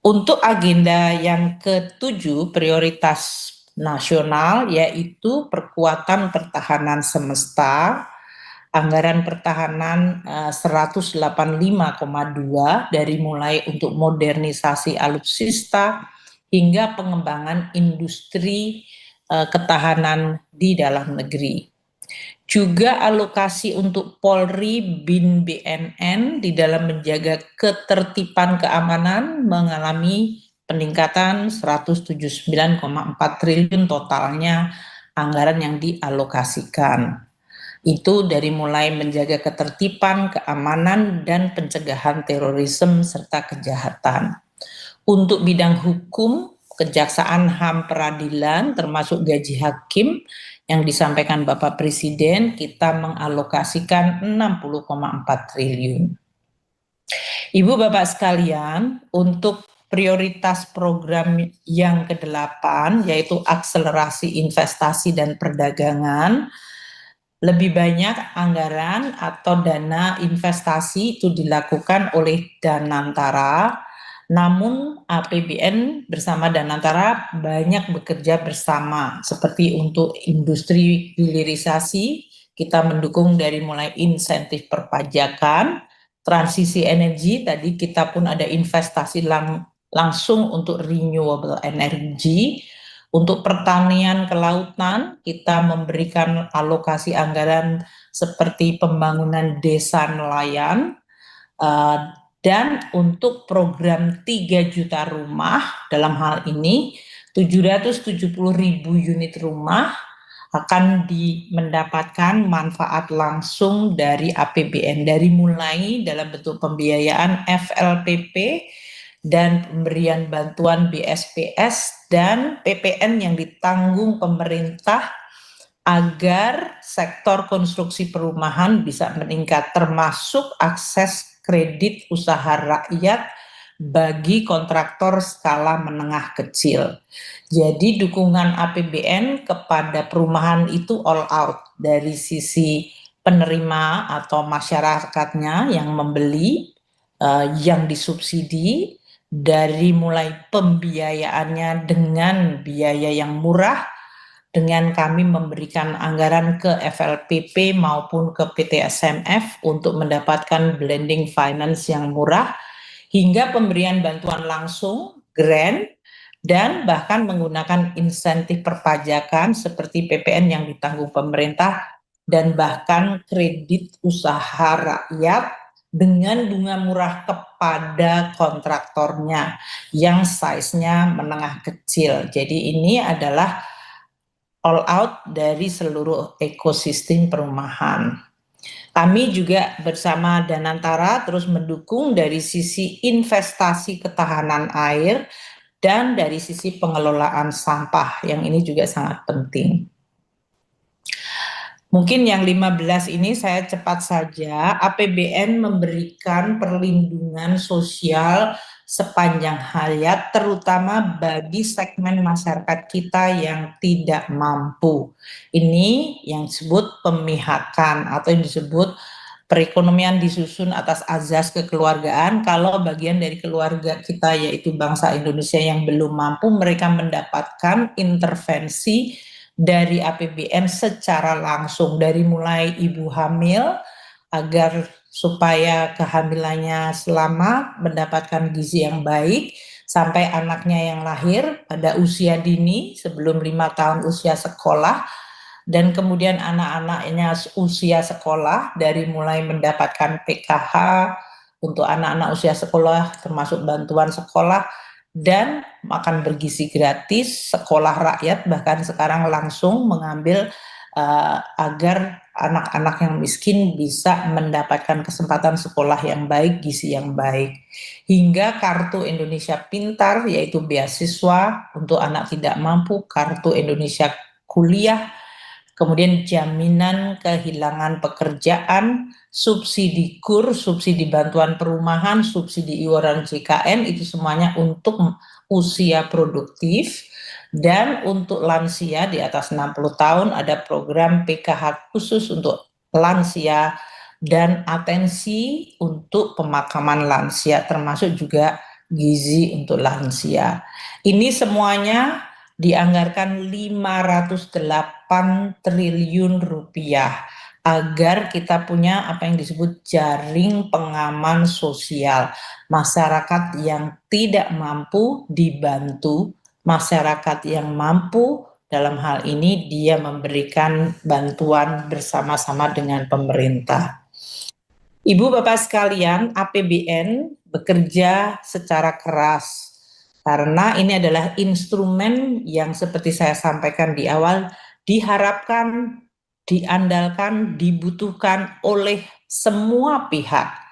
Untuk agenda yang ke-7 prioritas nasional yaitu perkuatan pertahanan semesta, anggaran pertahanan 185,2 dari mulai untuk modernisasi alutsista hingga pengembangan industri ketahanan di dalam negeri. Juga alokasi untuk Polri, BIN, BNN di dalam menjaga ketertiban keamanan mengalami peningkatan 179,4 triliun totalnya anggaran yang dialokasikan. Itu dari mulai menjaga ketertiban, keamanan, dan pencegahan terorisme serta kejahatan. Untuk bidang hukum, Kejaksaan HAM Peradilan termasuk gaji hakim yang disampaikan Bapak Presiden, kita mengalokasikan 60,4 triliun. Ibu Bapak sekalian, untuk prioritas program yang ke-8 yaitu akselerasi investasi dan perdagangan, lebih banyak anggaran atau dana investasi itu dilakukan oleh Danantara, namun APBN bersama Danantara banyak bekerja bersama, seperti untuk industri hilirisasi, kita mendukung dari mulai insentif perpajakan, transisi energi, tadi kita pun ada investasi langsung untuk renewable energy. Untuk pertanian kelautan, kita memberikan alokasi anggaran seperti pembangunan desa nelayan, dan untuk program 3 juta rumah, dalam hal ini 770.000 unit rumah akan mendapatkan manfaat langsung dari APBN, dari mulai dalam bentuk pembiayaan FLPP dan pemberian bantuan BSPS dan PPN yang ditanggung pemerintah agar sektor konstruksi perumahan bisa meningkat, termasuk akses kredit usaha rakyat bagi kontraktor skala menengah kecil. Jadi dukungan APBN kepada perumahan itu all out dari sisi penerima atau masyarakatnya yang membeli, yang disubsidi, dari mulai pembiayaannya dengan biaya yang murah, dengan kami memberikan anggaran ke FLPP maupun ke PT SMF untuk mendapatkan blending finance yang murah, hingga pemberian bantuan langsung, grant, dan bahkan menggunakan insentif perpajakan seperti PPN yang ditanggung pemerintah, dan bahkan kredit usaha rakyat dengan bunga murah kepada kontraktornya yang size-nya menengah kecil. Jadi ini adalah all out dari seluruh ekosistem perumahan. Kami juga bersama Danantara terus mendukung dari sisi investasi ketahanan air dan dari sisi pengelolaan sampah, yang ini juga sangat penting. Mungkin yang 15 ini saya cepat saja. APBN memberikan perlindungan sosial sepanjang hayat, terutama bagi segmen masyarakat kita yang tidak mampu. Ini yang disebut pemihakan atau yang disebut perekonomian disusun atas azas kekeluargaan. Kalau bagian dari keluarga kita yaitu bangsa Indonesia yang belum mampu, mereka mendapatkan intervensi dari APBN secara langsung, dari mulai ibu hamil agar supaya kehamilannya selamat, mendapatkan gizi yang baik, sampai anaknya yang lahir pada usia dini sebelum 5 tahun usia sekolah, dan kemudian anak-anaknya usia sekolah dari mulai mendapatkan PKH untuk anak-anak usia sekolah termasuk bantuan sekolah dan makan bergizi gratis, sekolah rakyat bahkan sekarang langsung mengambil agar anak-anak yang miskin bisa mendapatkan kesempatan sekolah yang baik, gizi yang baik. Hingga kartu Indonesia Pintar, yaitu beasiswa untuk anak tidak mampu, kartu Indonesia Kuliah, kemudian jaminan kehilangan pekerjaan, subsidi KUR, subsidi bantuan perumahan, subsidi iuran JKN, itu semuanya untuk usia produktif. Dan untuk lansia di atas 60 tahun ada program PKH khusus untuk lansia dan atensi untuk pemakaman lansia, termasuk juga gizi untuk lansia. Ini semuanya dianggarkan 508 triliun rupiah agar kita punya apa yang disebut jaring pengaman sosial. Masyarakat yang tidak mampu dibantu, masyarakat yang mampu dalam hal ini dia memberikan bantuan bersama-sama dengan pemerintah. Ibu Bapak sekalian, APBN bekerja secara keras karena ini adalah instrumen yang seperti saya sampaikan di awal diharapkan, diandalkan, dibutuhkan oleh semua pihak.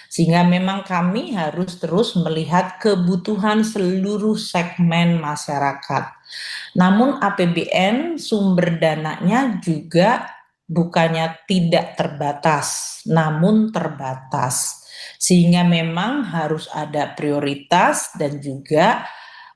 Sehingga memang kami harus terus melihat kebutuhan seluruh segmen masyarakat. Namun APBN sumber dananya juga bukannya tidak terbatas, namun terbatas. Sehingga memang harus ada prioritas dan juga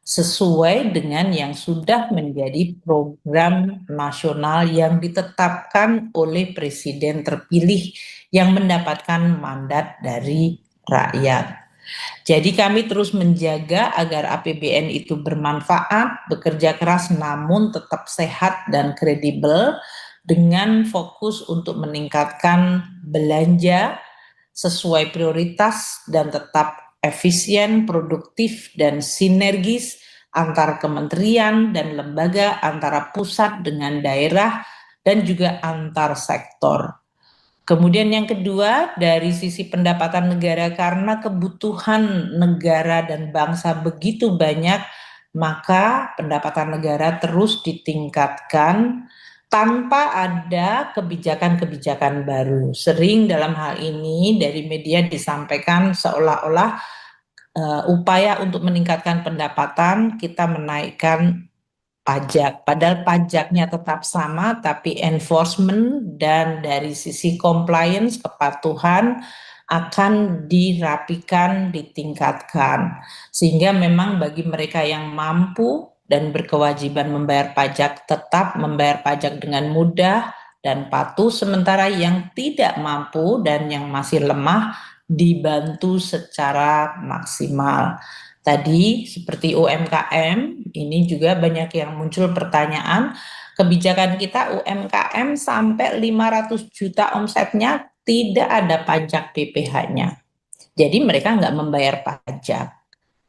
sesuai dengan yang sudah menjadi program nasional yang ditetapkan oleh presiden terpilih yang mendapatkan mandat dari rakyat. Jadi kami terus menjaga agar APBN itu bermanfaat, bekerja keras namun tetap sehat dan kredibel dengan fokus untuk meningkatkan belanja sesuai prioritas dan tetap efisien, produktif, dan sinergis antar kementerian dan lembaga, antara pusat dengan daerah, dan juga antar sektor. Kemudian yang kedua, dari sisi pendapatan negara, karena kebutuhan negara dan bangsa begitu banyak, maka pendapatan negara terus ditingkatkan tanpa ada kebijakan-kebijakan baru. Sering dalam hal ini dari media disampaikan seolah-olah upaya untuk meningkatkan pendapatan kita menaikkan pajak, padahal pajaknya tetap sama, tapi enforcement dan dari sisi compliance, kepatuhan akan dirapikan, ditingkatkan. Sehingga memang bagi mereka yang mampu dan berkewajiban membayar pajak, tetap membayar pajak dengan mudah dan patuh, sementara yang tidak mampu dan yang masih lemah dibantu secara maksimal. Tadi seperti UMKM, ini juga banyak yang muncul pertanyaan, kebijakan kita UMKM sampai 500 juta omsetnya tidak ada pajak PPh-nya. Jadi mereka nggak membayar pajak.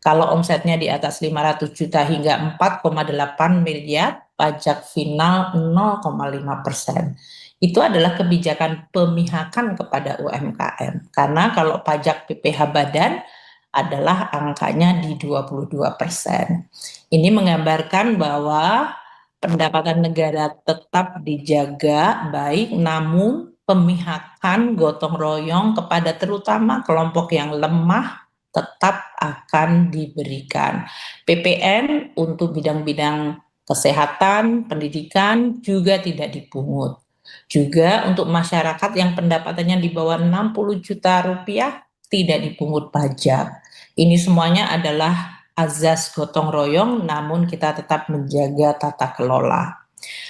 Kalau omsetnya di atas 500 juta hingga 4,8 miliar, pajak final 0,5%. Itu adalah kebijakan pemihakan kepada UMKM. Karena kalau pajak PPh badan adalah angkanya di 22%. Ini menggambarkan bahwa pendapatan negara tetap dijaga baik, namun pemihakan gotong royong kepada terutama kelompok yang lemah tetap akan diberikan. PPN untuk bidang-bidang kesehatan, pendidikan juga tidak dipungut. Juga untuk masyarakat yang pendapatannya di bawah 60 juta rupiah tidak dipungut pajak. Ini semuanya adalah azas gotong royong, namun kita tetap menjaga tata kelola.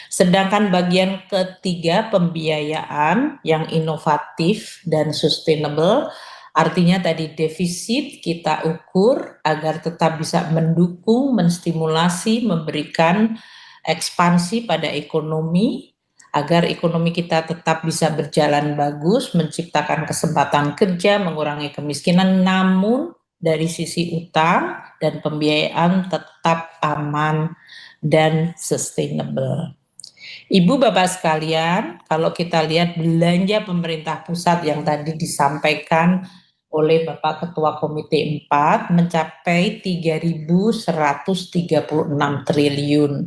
Sedangkan bagian ketiga, pembiayaan yang inovatif dan sustainable, artinya tadi defisit kita ukur agar tetap bisa mendukung, menstimulasi, memberikan ekspansi pada ekonomi, agar ekonomi kita tetap bisa berjalan bagus, menciptakan kesempatan kerja, mengurangi kemiskinan, namun dari sisi utang dan pembiayaan tetap aman dan sustainable. Ibu Bapak sekalian, kalau kita lihat belanja pemerintah pusat yang tadi disampaikan oleh Bapak Ketua Komite 4 mencapai 3.136 triliun.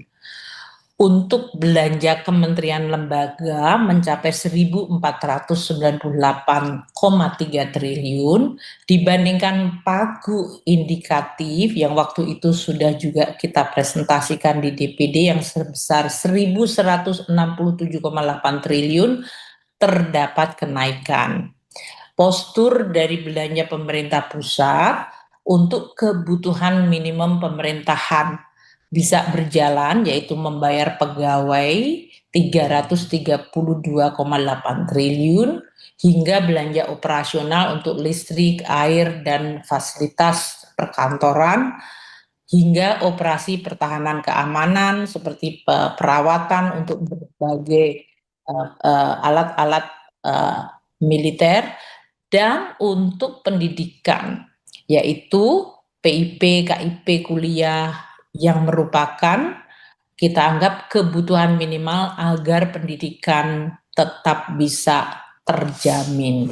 Untuk belanja kementerian lembaga mencapai 1.498,3 triliun dibandingkan pagu indikatif yang waktu itu sudah juga kita presentasikan di DPD yang sebesar 1.167,8 triliun terdapat kenaikan. Postur dari belanja pemerintah pusat untuk kebutuhan minimum pemerintahan bisa berjalan, yaitu membayar pegawai 332,8 triliun hingga belanja operasional untuk listrik, air, dan fasilitas perkantoran, hingga operasi pertahanan keamanan seperti perawatan untuk berbagai alat-alat militer, dan untuk pendidikan, yaitu PIP, KIP kuliah yang merupakan kita anggap kebutuhan minimal agar pendidikan tetap bisa terjamin.